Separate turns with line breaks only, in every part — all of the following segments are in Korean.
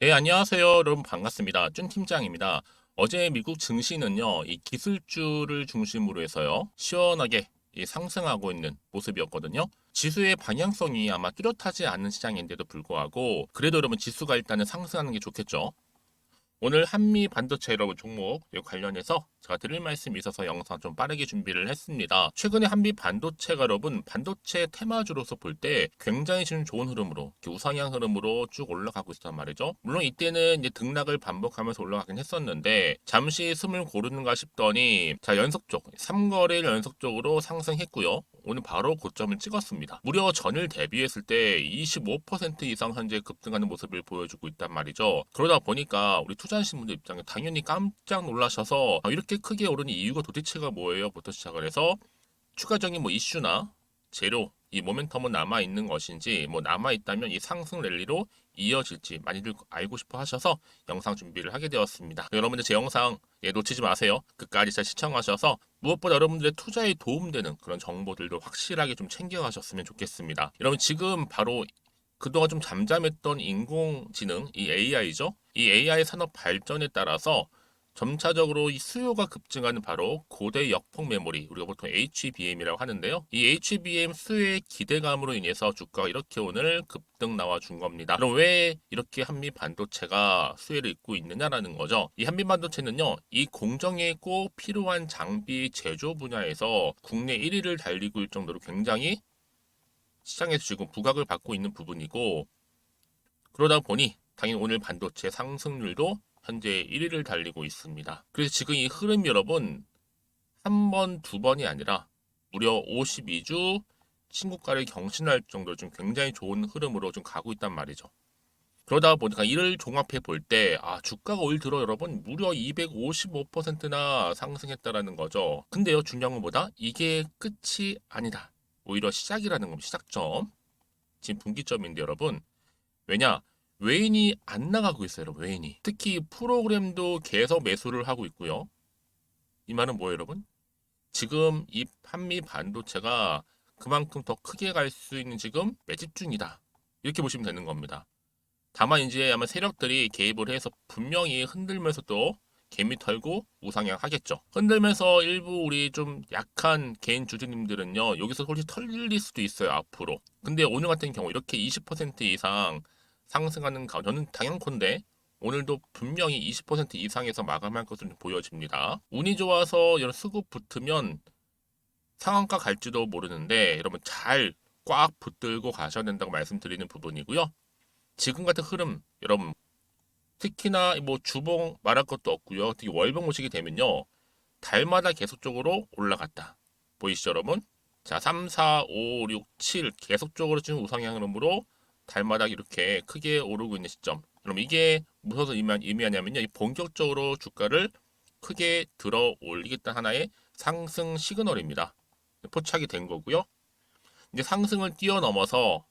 네, 안녕하세요. 여러분 반갑습니다. 준 팀장입니다. 어제 미국 증시는요, 이 기술주를 중심으로 해서요, 시원하게 상승하고 있는 모습이었거든요. 지수의 방향성이 아마 뚜렷하지 않은 시장인데도 불구하고, 그래도 여러분 지수가 일단은 상승하는 게 좋겠죠. 오늘 한미 반도체 여러분 종목 관련해서 제가 드릴 말씀이 있어서 영상 좀 빠르게 준비를 했습니다. 최근에 한미 반도체가 여러분 반도체 테마주로서 볼 때 굉장히 지금 좋은 흐름으로 우상향 흐름으로 쭉 올라가고 있단 말이죠. 물론 이때는 이제 등락을 반복하면서 올라가긴 했었는데 잠시 숨을 고르는가 싶더니 자 연속적 3거래일 연속적으로 상승했고요. 오늘 바로 고점을 찍었습니다. 무려 전일 대비했을 때 25% 이상 현재 급등하는 모습을 보여주고 있단 말이죠. 그러다 보니까 우리 투자하시는 분들 입장에 당연히 깜짝 놀라셔서 이렇게 크게 오르는 이유가 도대체가 뭐예요? 부터 시작을 해서 추가적인 뭐 이슈나 재료, 이 모멘텀은 남아 있는 것인지 뭐 남아 있다면 이 상승 랠리로 이어질지 많이들 알고 싶어 하셔서 영상 준비를 하게 되었습니다. 여러분들 제 영상 놓치지 마세요. 끝까지 잘 시청하셔서 무엇보다 여러분들의 투자에 도움되는 그런 정보들도 확실하게 좀 챙겨가셨으면 좋겠습니다. 여러분 지금 바로 그동안 좀 잠잠했던 인공지능, 이 AI죠. 이 AI 산업 발전에 따라서 점차적으로 이 수요가 급증하는 바로 고대 역폭 메모리, 우리가 보통 HBM이라고 하는데요. 이 HBM 수요의 기대감으로 인해서 주가가 이렇게 오늘 급등 나와 준 겁니다. 그럼 왜 이렇게 한미 반도체가 수혜를 잇고 있느냐라는 거죠. 이 한미 반도체는요, 이 공정에 꼭 필요한 장비 제조 분야에서 국내 1위를 달리고 있을 정도로 굉장히 시장에서 지금 부각을 받고 있는 부분이고, 그러다 보니 당연히 오늘 반도체 상승률도 현재 1위를 달리고 있습니다. 그래서 지금 이 흐름이 여러분 한 번, 두 번이 아니라 무려 52주 신고가를 경신할 정도로 좀 굉장히 좋은 흐름으로 좀 가고 있단 말이죠. 그러다 보니까 이를 종합해 볼 때, 주가가 올 들어 여러분 무려 255%나 상승했다라는 거죠. 근데요, 중요한 것보다 이게 끝이 아니다. 오히려 시작이라는 겁니다. 시작점. 지금 분기점인데 여러분. 왜냐? 외인이 안 나가고 있어요, 여러분. 외인이. 특히 프로그램도 계속 매수를 하고 있고요. 이 말은 뭐예요, 여러분? 지금 이 한미 반도체가 그만큼 더 크게 갈 수 있는 지금 매집 중이다. 이렇게 보시면 되는 겁니다. 다만 이제 아마 세력들이 개입을 해서 분명히 흔들면서 또 개미 털고 우상향 하겠죠. 흔들면서 일부 우리 좀 약한 개인 주주님들은요, 여기서 솔직히 털릴 수도 있어요, 앞으로. 근데 오늘 같은 경우 이렇게 20% 이상 상승하는 가운데 저는 당연컨대 오늘도 분명히 20% 이상에서 마감할 것으로 보여집니다. 운이 좋아서 이런 수급 붙으면 상한가 갈지도 모르는데 여러분 잘 꽉 붙들고 가셔야 된다고 말씀드리는 부분이고요. 지금 같은 흐름 여러분 특히나 뭐 주봉 말할 것도 없고요. 특히 월봉 보시게 되면요. 달마다 계속적으로 올라갔다. 보이시죠, 여러분? 자, 3, 4, 5, 6, 7 계속적으로 지금 우상향 흐름으로 달마다 이렇게 크게 오르고 있는 시점. 그럼 이게 무엇을 의미하냐면요. 이 본격적으로 주가를 크게 들어 올리겠다 하나의 상승 시그널입니다. 포착이 된 거고요. 이제 상승을 뛰어넘어서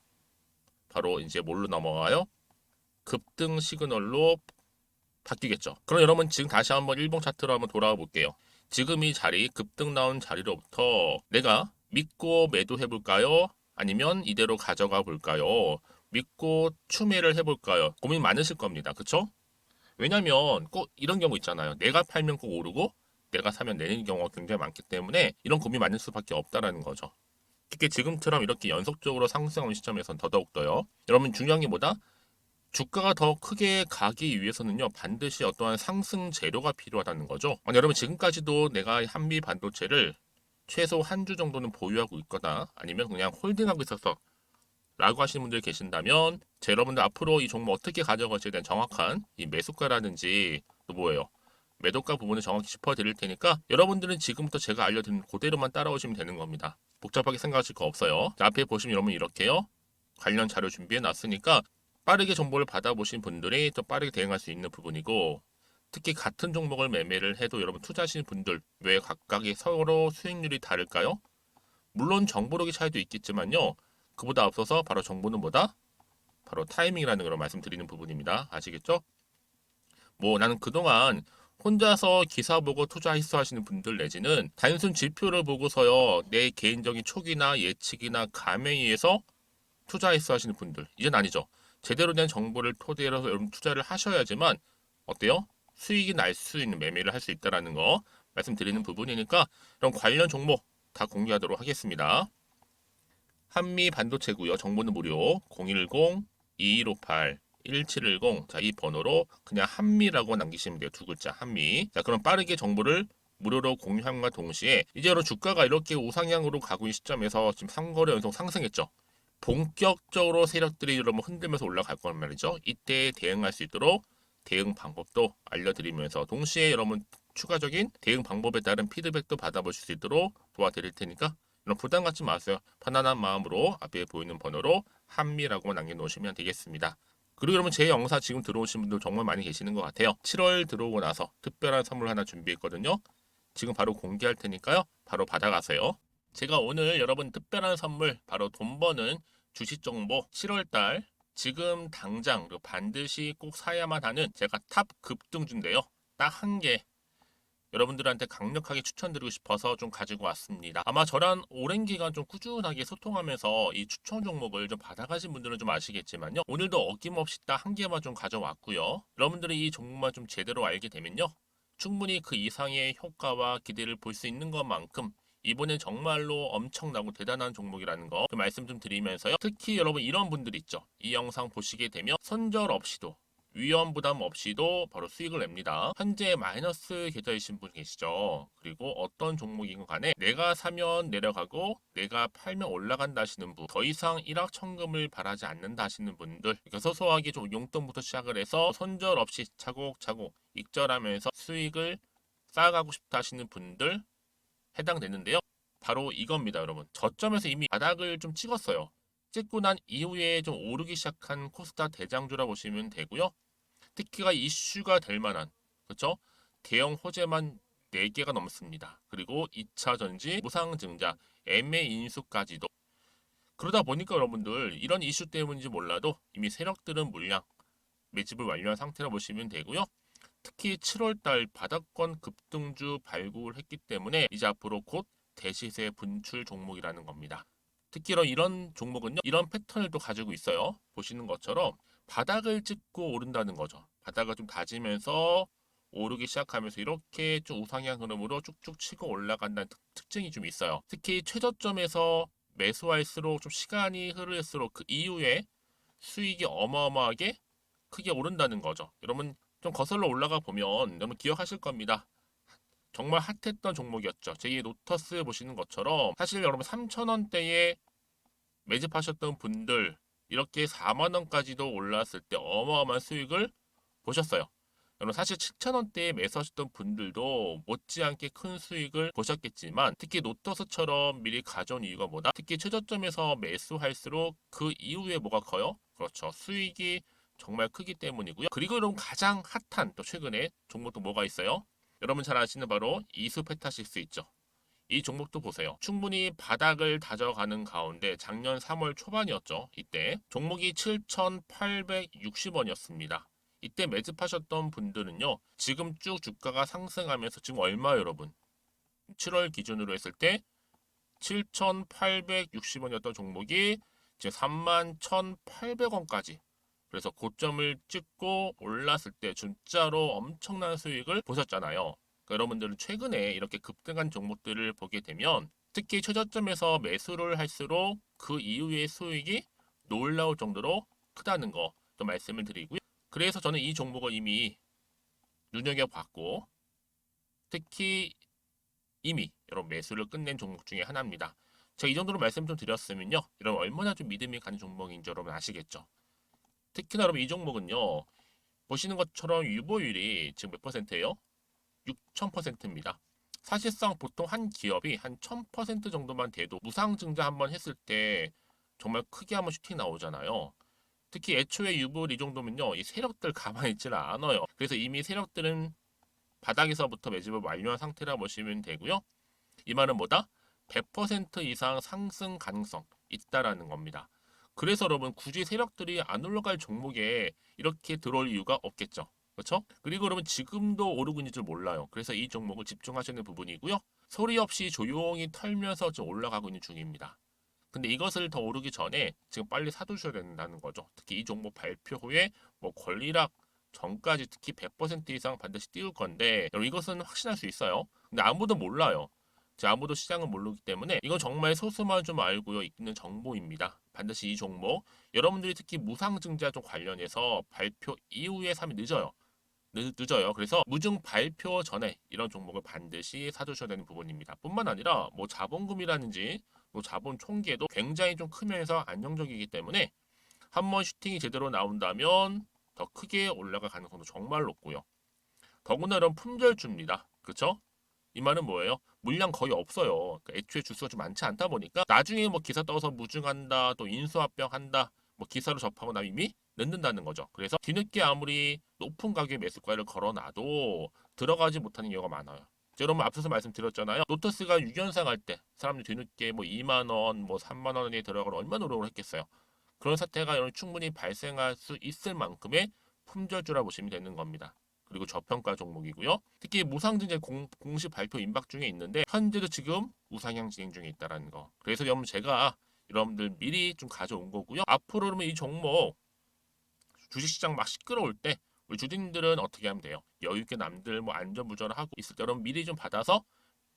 바로 이제 뭘로 넘어가요? 급등 시그널로 바뀌겠죠. 그럼 여러분 지금 다시 한번 일봉 차트로 한번 돌아와 볼게요. 지금 이 자리 급등 나온 자리로부터 내가 믿고 매도해 볼까요? 아니면 이대로 가져가 볼까요? 믿고 추매를 해 볼까요? 고민 많으실 겁니다. 그쵸? 왜냐면 꼭 이런 경우 있잖아요. 내가 팔면 꼭 오르고 내가 사면 내리는 경우가 굉장히 많기 때문에 이런 고민 많을 수밖에 없다라는 거죠. 특히 지금처럼 이렇게 연속적으로 상승하는 시점에선 더더욱더요. 여러분 중요한 게 뭐다? 주가가 더 크게 가기 위해서는요, 반드시 어떠한 상승 재료가 필요하다는 거죠. 여러분, 지금까지도 내가 한미 반도체를 최소 한 주 정도는 보유하고 있거나 아니면 그냥 홀딩하고 있어서 라고 하시는 분들 계신다면, 여러분들 앞으로 이 종목 어떻게 가져갈지에 대한 정확한 이 매수가라든지 또 뭐예요? 매도가 부분을 정확히 짚어드릴 테니까 여러분들은 지금부터 제가 알려드린 그대로만 따라오시면 되는 겁니다. 복잡하게 생각하실 거 없어요. 자, 앞에 보시면 여러분 이렇게요. 관련 자료 준비해 놨으니까 빠르게 정보를 받아보신 분들이 더 빠르게 대응할 수 있는 부분이고 특히 같은 종목을 매매를 해도 여러분 투자하시는 분들 왜 각각의 서로 수익률이 다를까요? 물론 정보력의 차이도 있겠지만요. 그보다 앞서서 바로 정보는 뭐다? 바로 타이밍이라는 걸 말씀드리는 부분입니다. 아시겠죠? 뭐 나는 그동안 혼자서 기사 보고 투자했어 하시는 분들 내지는 단순 지표를 보고서요. 내 개인적인 촉이나 예측이나 감에 의해서 투자했어 하시는 분들 이젠 아니죠. 제대로 된 정보를 토대로 해서 여러분 투자를 하셔야지만 어때요? 수익이 날 수 있는 매매를 할 수 있다라는 거 말씀드리는 부분이니까 그럼 관련 종목 다 공개하도록 하겠습니다. 한미 반도체고요. 정보는 무료 010-2158-1710. 자, 이 번호로 그냥 한미라고 남기시면 돼요. 두 글자 한미. 자, 그럼 빠르게 정보를 무료로 공유함과 동시에 이제 여러분 주가가 이렇게 우상향으로 가고 있는 시점에서 지금 3거래 연속 상승했죠. 본격적으로 세력들이 여러분 흔들면서 올라갈 거란 말이죠. 이때 대응할 수 있도록 대응 방법도 알려드리면서 동시에 여러분 추가적인 대응 방법에 따른 피드백도 받아보실 수 있도록 도와드릴 테니까 여러분 부담 갖지 마세요. 편안한 마음으로 앞에 보이는 번호로 한미라고 남겨놓으시면 되겠습니다. 그리고 여러분 제 영상 지금 들어오신 분들 정말 많이 계시는 것 같아요. 7월 들어오고 나서 특별한 선물 하나 준비했거든요. 지금 바로 공개할 테니까요. 바로 받아가세요. 제가 오늘 여러분 특별한 선물 바로 돈 버는 주식 정보 7월달 지금 당장 반드시 꼭 사야만 하는 제가 탑 급등주인데요. 딱 한 개 여러분들한테 강력하게 추천드리고 싶어서 좀 가지고 왔습니다. 아마 저랑 오랜 기간 좀 꾸준하게 소통하면서 이 추천 종목을 좀 받아가신 분들은 좀 아시겠지만요. 오늘도 어김없이 딱 한 개만 좀 가져왔고요. 여러분들이 이 종목만 좀 제대로 알게 되면요. 충분히 그 이상의 효과와 기대를 볼 수 있는 것만큼 이번엔 정말로 엄청나고 대단한 종목이라는 거 말씀 좀 드리면서요. 특히 여러분 이런 분들 있죠. 이 영상 보시게 되면 손절 없이도 위험 부담 없이도 바로 수익을 냅니다. 현재 마이너스 계좌이신 분 계시죠? 그리고 어떤 종목이건 간에 내가 사면 내려가고 내가 팔면 올라간다 하시는 분, 더 이상 일확천금을 바라지 않는다 하시는 분들, 그러니까 소소하게 좀 용돈부터 시작을 해서 손절 없이 차곡차곡 익절하면서 수익을 쌓아가고 싶다 하시는 분들 해당되는데요. 바로 이겁니다, 여러분. 저점에서 이미 바닥을 좀 찍었어요. 찍고 난 이후에 좀 오르기 시작한 코스닥 대장주라 보시면 되고요. 특히가 이슈가 될 만한 그렇죠? 대형 호재만 4개가 넘습니다. 그리고 2차 전지, 무상증자, 애매 인수까지도. 그러다 보니까 여러분들 이런 이슈 때문인지 몰라도 이미 세력들은 물량 매집을 완료한 상태라 보시면 되고요. 특히 7월달 바닥권 급등주 발굴했기 때문에 이제 앞으로 곧 대시세 분출 종목이라는 겁니다. 특히 이런 종목은요, 이런 패턴을 또 가지고 있어요. 보시는 것처럼 바닥을 찍고 오른다는 거죠. 바닥을 좀 다지면서 오르기 시작하면서 이렇게 좀 우상향 흐름으로 쭉쭉 치고 올라간다는 특징이 좀 있어요. 특히 최저점에서 매수할수록 좀 시간이 흐를수록 그 이후에 수익이 어마어마하게 크게 오른다는 거죠. 여러분 좀 거슬러 올라가 보면 여러분 기억하실 겁니다. 정말 핫했던 종목이었죠. 제2 로터스 보시는 것처럼 사실 여러분 3,000원대에 매집하셨던 분들 이렇게 4만 원까지도 올랐을 때 어마어마한 수익을 보셨어요. 여러분 사실 7,000원대에 매수하셨던 분들도 못지않게 큰 수익을 보셨겠지만 특히 노터스처럼 미리 가져온 이유가 뭐다? 특히 최저점에서 매수할수록 그 이후에 뭐가 커요? 그렇죠. 수익이 정말 크기 때문이고요. 그리고 여러분 가장 핫한 또 최근에 종목도 뭐가 있어요? 여러분 잘 아시는 바로 이수페타식스 있죠. 이 종목도 보세요. 충분히 바닥을 다져가는 가운데 작년 3월 초반이었죠. 이때 종목이 7,860원이었습니다. 이때 매집하셨던 분들은요. 지금 쭉 주가가 상승하면서 지금 얼마 여러분? 7월 기준으로 했을 때 7,860원이었던 종목이 이제 31,800원까지 그래서 고점을 찍고 올랐을 때 진짜로 엄청난 수익을 보셨잖아요. 그러니까 여러분들은 최근에 이렇게 급등한 종목들을 보게 되면 특히 최저점에서 매수를 할수록 그 이후의 수익이 놀라울 정도로 크다는 거 또 말씀을 드리고요. 그래서 저는 이 종목을 이미 눈여겨봤고 특히 이미 여러분 매수를 끝낸 종목 중에 하나입니다. 제가 이 정도로 말씀 좀 드렸으면요. 여러분 얼마나 좀 믿음이 가는 종목인지 여러분 아시겠죠? 특히나 여러분 이 종목은요. 보시는 것처럼 유보율이 지금 몇 퍼센트예요? 6,000%입니다. 사실상 보통 한 기업이 한 1,000% 정도만 돼도 무상증자 한번 했을 때 정말 크게 한번 슈팅 나오잖아요. 특히 애초에 유보율 이 정도면요. 이 세력들 가만히 있지는 않아요. 그래서 이미 세력들은 바닥에서부터 매집을 완료한 상태라 보시면 되고요. 이 말은 뭐다? 100% 이상 상승 가능성 있다라는 겁니다. 그래서 여러분 굳이 세력들이 안 올라갈 종목에 이렇게 들어올 이유가 없겠죠. 그렇죠? 그리고 여러분 지금도 오르고 있는 줄 몰라요. 그래서 이 종목을 집중하시는 부분이고요. 소리 없이 조용히 털면서 좀 올라가고 있는 중입니다. 근데 이것을 더 오르기 전에 지금 빨리 사두셔야 된다는 거죠. 특히 이 종목 발표 후에 뭐 권리락 전까지 특히 100% 이상 반드시 띄울 건데 여러분 이것은 확신할 수 있어요. 근데 아무도 몰라요. 아무도 시장을 모르기 때문에 이건 정말 소수만 좀 알고요 있는 정보입니다. 반드시 이 종목 여러분들이 특히 무상증자 좀 관련해서 발표 이후에 사면 늦어요. 늦어요. 그래서 무증 발표 전에 이런 종목을 반드시 사두셔야 되는 부분입니다. 뿐만 아니라 뭐 자본금이라든지 뭐 자본 총계도 굉장히 좀 크면서 안정적이기 때문에 한번 슈팅이 제대로 나온다면 더 크게 올라갈 가능성도 정말 높고요. 더구나 이런 품절주입니다. 그쵸? 이 말은 뭐예요? 물량 거의 없어요. 그러니까 애초에 주수가 좀 많지 않다 보니까 나중에 뭐 기사 떠서 무증한다, 또 인수합병한다, 뭐 기사로 접하고 나면 이미 늦는다는 거죠. 그래서 뒤늦게 아무리 높은 가격의 매수가를 걸어놔도 들어가지 못하는 경우가 많아요. 여러분 앞서서 말씀드렸잖아요. 로터스가 6연상 할 때 사람들이 뒤늦게 뭐 2만 원, 뭐 3만 원에 들어가면 얼마나 노력을 했겠어요. 그런 사태가 충분히 발생할 수 있을 만큼의 품절주라 보시면 되는 겁니다. 그리고 저평가 종목이고요. 특히 무상증자 공식 발표 임박 중에 있는데 현재도 지금 우상향 진행 중에 있다는 거. 그래서 여러분 제가 여러분들 미리 좀 가져온 거고요. 앞으로 그러면 이 종목 주식시장 막 시끄러울 때 우리 주주님들은 어떻게 하면 돼요? 여유 있게 남들 뭐 안전부전을 하고 있을 때 여러분 미리 좀 받아서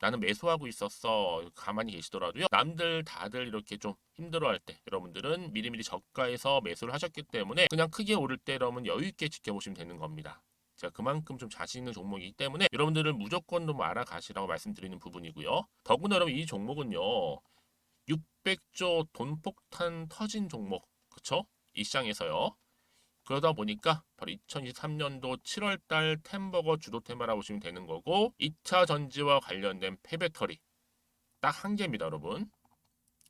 나는 매수하고 있었어. 가만히 계시더라도요. 남들 다들 이렇게 좀 힘들어할 때 여러분들은 미리미리 저가에서 매수를 하셨기 때문에 그냥 크게 오를 때 여러분 여유 있게 지켜보시면 되는 겁니다. 제가 그만큼 좀 자신 있는 종목이기 때문에 여러분들은 무조건 좀 알아가시라고 말씀드리는 부분이고요. 더구나 여러분 이 종목은요. 600조 돈폭탄 터진 종목. 그쵸? 이 시장에서요. 그러다 보니까 바로 2023년도 7월달 템버거 주도 테마라고 보시면 되는 거고 2차 전지와 관련된 폐배터리 딱 한 개입니다, 여러분.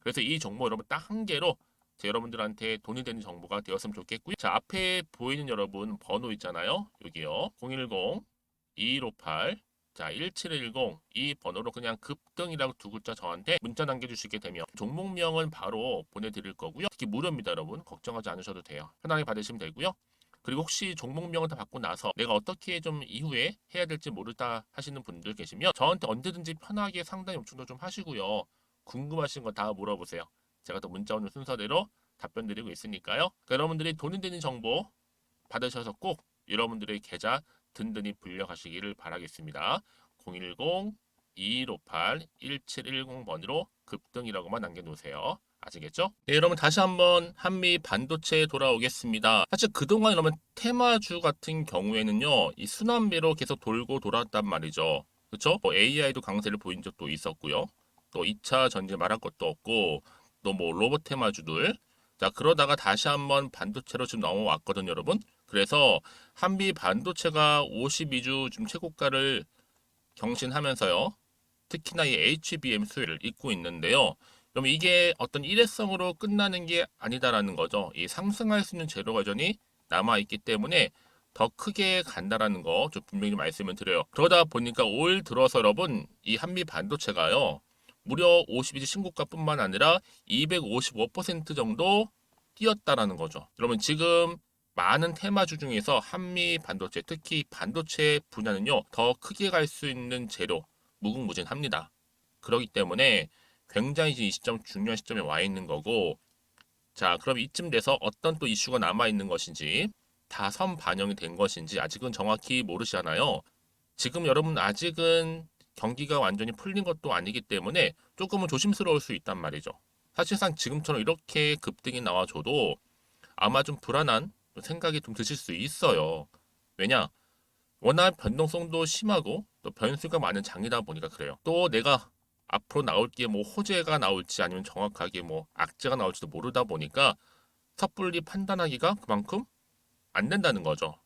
그래서 이 정보 여러분 딱 한 개로 여러분들한테 돈이 되는 정보가 되었으면 좋겠고요. 자, 앞에 보이는 여러분 번호 있잖아요. 여기요. 010-2158 자, 1710 이 번호로 그냥 급등이라고 두 글자 저한테 문자 남겨주시게 되면 종목명은 바로 보내드릴 거고요. 특히 무료입니다, 여러분. 걱정하지 않으셔도 돼요. 편하게 받으시면 되고요. 그리고 혹시 종목명을 다 받고 나서 내가 어떻게 좀 이후에 해야 될지 모르다 하시는 분들 계시면 저한테 언제든지 편하게 상담 요청도 좀 하시고요. 궁금하신 거 다 물어보세요. 제가 또 문자 오는 순서대로 답변 드리고 있으니까요. 그러니까 여러분들이 돈이 되는 정보 받으셔서 꼭 여러분들의 계좌 든든히 불려가시기를 바라겠습니다. 010-2158-1710번으로 급등이라고만 남겨놓으세요. 아시겠죠? 네, 여러분 다시 한번 한미 반도체에 돌아오겠습니다. 사실 그동안 여러분 테마주 같은 경우에는요, 이 순환매로 계속 돌고 돌았단 말이죠. 그렇죠? 뭐 AI도 강세를 보인 적도 있었고요. 또 2차 전지 말할 것도 없고, 또 뭐 로봇 테마주들. 자, 그러다가 다시 한번 반도체로 지금 넘어왔거든요, 여러분. 그래서 한미 반도체가 52주 좀 최고가를 경신하면서요. 특히나 이 HBM 수혜를 잇고 있는데요. 그럼 이게 어떤 일회성으로 끝나는 게 아니다라는 거죠. 이 상승할 수 있는 재료 과정이 남아 있기 때문에 더 크게 간다라는 거 좀 분명히 말씀을 드려요. 그러다 보니까 올 들어서 여러분 이 한미 반도체가요. 무려 52주 신고가뿐만 아니라 255% 정도 뛰었다라는 거죠. 여러분 지금 많은 테마주 중에서 한미 반도체, 특히 반도체 분야는요, 더 크게 갈 수 있는 재료, 무궁무진합니다. 그렇기 때문에 굉장히 이 시점 중요한 시점에 와 있는 거고, 자, 그럼 이쯤 돼서 어떤 또 이슈가 남아 있는 것인지, 다 선 반영이 된 것인지 아직은 정확히 모르시잖아요. 지금 여러분 아직은 경기가 완전히 풀린 것도 아니기 때문에 조금은 조심스러울 수 있단 말이죠. 사실상 지금처럼 이렇게 급등이 나와줘도 아마 좀 불안한 생각이 좀 드실 수 있어요. 왜냐? 워낙 변동성도 심하고 또 변수가 많은 장이다 보니까 그래요. 또 내가 앞으로 나올 게 뭐 호재가 나올지 아니면 정확하게 뭐 악재가 나올지도 모르다 보니까 섣불리 판단하기가 그만큼 안 된다는 거죠.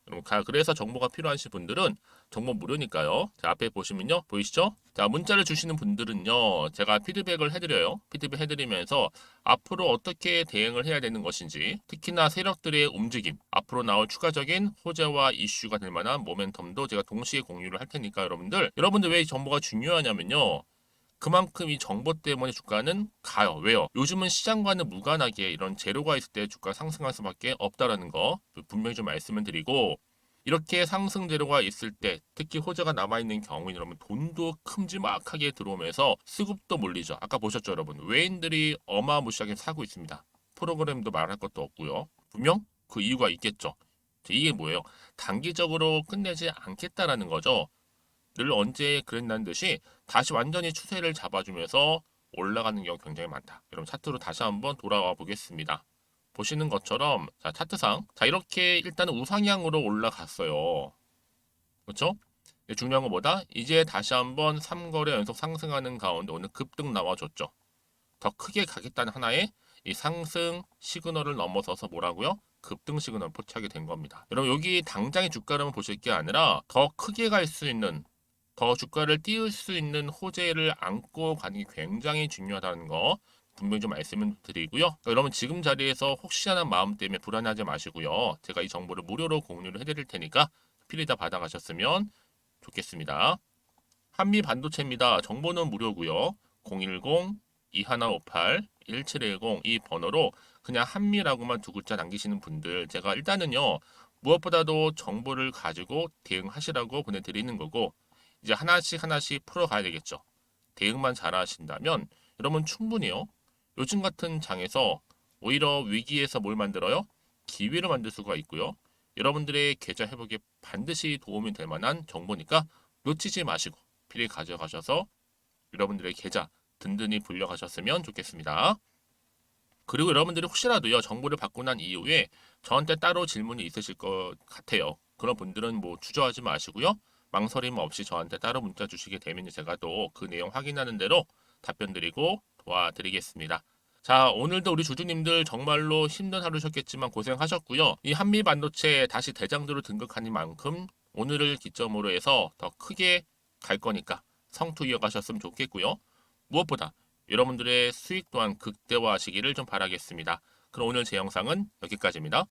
그래서 정보가 필요하신 분들은 정보 무료니까요. 자, 앞에 보시면요. 보이시죠? 자, 문자를 주시는 분들은요. 제가 피드백을 해드려요. 피드백 해드리면서 앞으로 어떻게 대응을 해야 되는 것인지 특히나 세력들의 움직임 앞으로 나올 추가적인 호재와 이슈가 될 만한 모멘텀도 제가 동시에 공유를 할 테니까 여러분들 왜 이 정보가 중요하냐면요. 그만큼 이 정보 때문에 주가는 가요. 왜요? 요즘은 시장과는 무관하게 이런 재료가 있을 때 주가 상승할 수밖에 없다라는 거 분명히 좀 말씀을 드리고 이렇게 상승 재료가 있을 때 특히 호재가 남아있는 경우에는 여러분 돈도 큼지막하게 들어오면서 수급도 몰리죠. 아까 보셨죠 여러분. 외인들이 어마무시하게 사고 있습니다. 프로그램도 말할 것도 없고요. 분명 그 이유가 있겠죠. 이게 뭐예요? 단기적으로 끝내지 않겠다라는 거죠. 늘 언제 그랬다는 듯이 다시 완전히 추세를 잡아주면서 올라가는 경우 굉장히 많다. 여러분 차트로 다시 한번 돌아와 보겠습니다. 보시는 것처럼 자 차트상 자 이렇게 일단은 우상향으로 올라갔어요. 그렇죠? 중요한 건 뭐다? 이제 다시 한번 3거래 연속 상승하는 가운데 오늘 급등 나와줬죠. 더 크게 가겠다는 하나의 이 상승 시그널을 넘어서서 뭐라고요? 급등 시그널 포착이 된 겁니다. 여러분 여기 당장의 주가를 보실 게 아니라 더 크게 갈 수 있는 더 주가를 띄울 수 있는 호재를 안고 가는 게 굉장히 중요하다는 거 분명히 좀 말씀을 드리고요. 그러니까 여러분 지금 자리에서 혹시나 마음 때문에 불안하지 마시고요. 제가 이 정보를 무료로 공유를 해드릴 테니까 필히 다 받아가셨으면 좋겠습니다. 한미 반도체입니다. 정보는 무료고요. 010-2158-1710 이 번호로 그냥 한미라고만 두 글자 남기시는 분들 제가 일단은요. 무엇보다도 정보를 가지고 대응하시라고 보내드리는 거고 이제 하나씩 하나씩 풀어가야 되겠죠. 대응만 잘하신다면 여러분 충분히요. 요즘 같은 장에서 오히려 위기에서 뭘 만들어요? 기회를 만들 수가 있고요. 여러분들의 계좌 회복에 반드시 도움이 될 만한 정보니까 놓치지 마시고 필히 가져가셔서 여러분들의 계좌 든든히 불려가셨으면 좋겠습니다. 그리고 여러분들이 혹시라도요 정보를 받고 난 이후에 저한테 따로 질문이 있으실 것 같아요. 그런 분들은 뭐 주저하지 마시고요. 망설임 없이 저한테 따로 문자 주시게 되면 제가 또 그 내용 확인하는 대로 답변 드리고 도와드리겠습니다. 자, 오늘도 우리 주주님들 정말로 힘든 하루셨겠지만 고생하셨고요. 이 한미 반도체 다시 대장주로 등극하는 만큼 오늘을 기점으로 해서 더 크게 갈 거니까 성투 이어가셨으면 좋겠고요. 무엇보다 여러분들의 수익 또한 극대화하시기를 좀 바라겠습니다. 그럼 오늘 제 영상은 여기까지입니다.